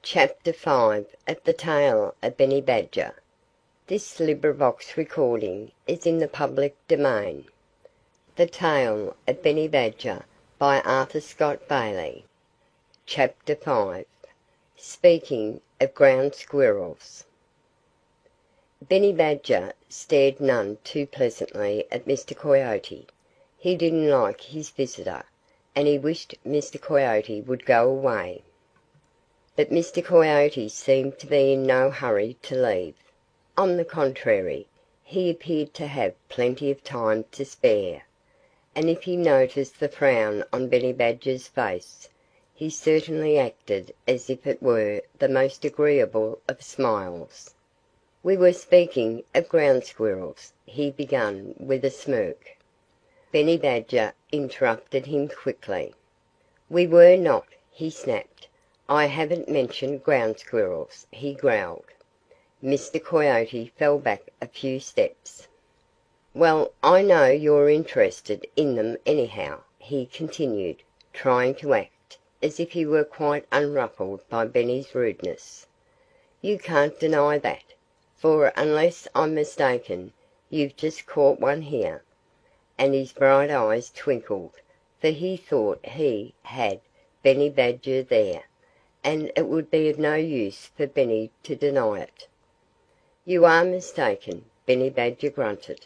Chapter 5 of The Tale of Benny Badger. This recording is in the public domain. The Tale of Benny Badger by Arthur Scott Bailey. Chapter 5. Speaking of Ground Squirrels. Benny Badger stared none too pleasantly at Mr. Coyote. He didn't like his visitor, and he wished Mr. Coyote would go away. But Mr. Coyote seemed to be in no hurry to leave. On the contrary, he appeared to have plenty of time to spare. And if he noticed the frown on Benny Badger's face, he certainly acted as if it were the most agreeable of smiles. "We were speaking of ground squirrels," he began with a smirk. Benny Badger interrupted him quickly. "We were not," he snapped. "I haven't mentioned ground squirrels," he growled. Mr. Coyote fell back a few steps. "Well, I know you're interested in them anyhow," he continued, trying to act as if he were quite unruffled by Benny's rudeness. "You can't deny that, for unless I'm mistaken, you've just caught one here." And his bright eyes twinkled, for he thought he had Benny Badger there, and it would be of no use for Benny to deny it. "You are mistaken," Benny Badger grunted.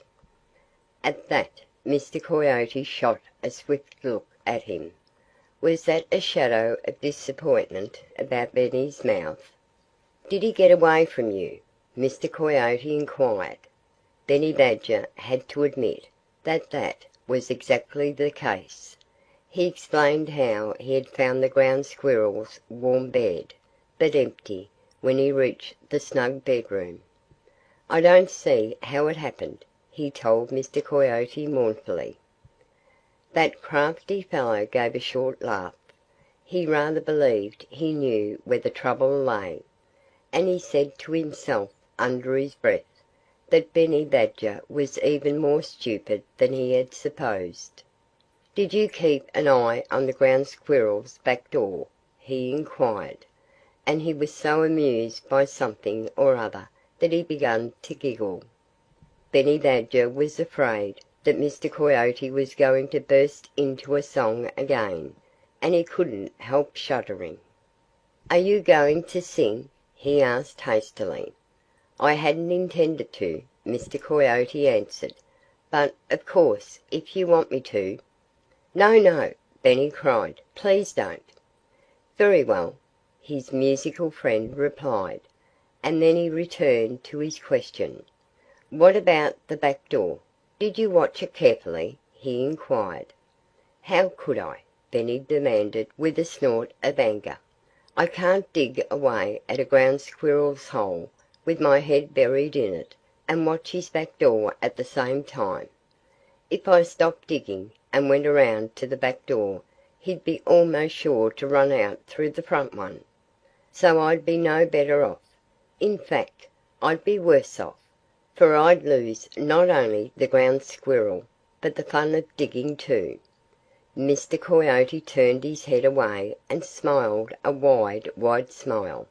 At that Mr. Coyote shot a swift look at him. Was that a shadow of disappointment about Benny's mouth? "Did he get away from you?" Mr. Coyote inquired. Benny Badger had to admit that that was exactly the case. He explained how he had found the ground squirrel's warm bed, but empty, when he reached the snug bedroom. "I don't see how it happened," he told Mr. Coyote mournfully. That crafty fellow gave a short laugh. He rather believed he knew where the trouble lay. And he said to himself under his breath that Benny Badger was even more stupid than he had supposed. "Did you keep an eye on the ground squirrel's back door?" he inquired. And he was so amused by something or other that he began to giggle. Benny Badger was afraid that Mr. Coyote was going to burst into a song again, and he couldn't help shuddering. "Are you going to sing?" he asked hastily. "I hadn't intended to," Mr. Coyote answered. "But, of course, if you want me to—" "No, no!" Benny cried. "Please don't!" "Very well!" his musical friend replied. And then he returned to his question. "What about the back door? Did you watch it carefully?" he inquired. "How could I?" Benny demanded with a snort of anger. "I can't dig away at a ground squirrel's hole with my head buried in it and watch his back door at the same time. If I stopped digging and went around to the back door he'd be almost sure to run out through the front one. So I'd be no better off. In fact, I'd be worse off, for I'd lose not only the ground squirrel, but the fun of digging too." Mr. Coyote turned his head away and smiled a wide, wide smile.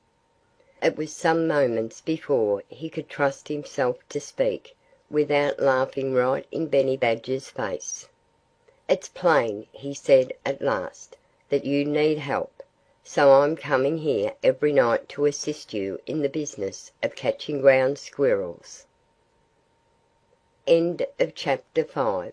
It was some moments before he could trust himself to speak without laughing right in Benny Badger's face. "It's plain," he said at last, "that you need help. So I'm coming here every night to assist you in the business of catching ground squirrels." Chapter 6.